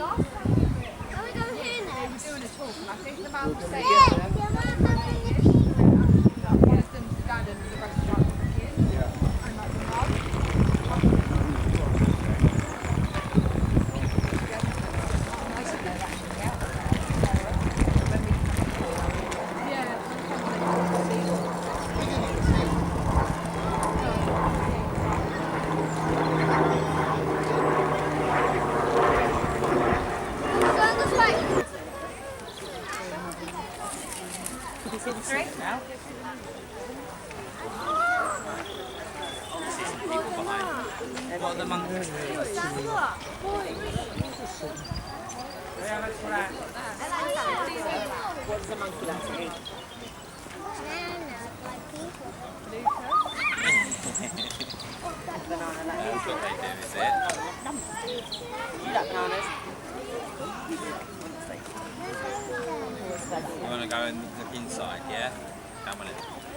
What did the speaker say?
doing a talk, and I think the man was saying one of them's the dad and the rest of the kids, and like the mum. Can you see the street now? What are the monkeys? What's the monkey like to eat? Banana like That's what they do, is it? You like bananas? You want to go and look inside, yeah? Come on in.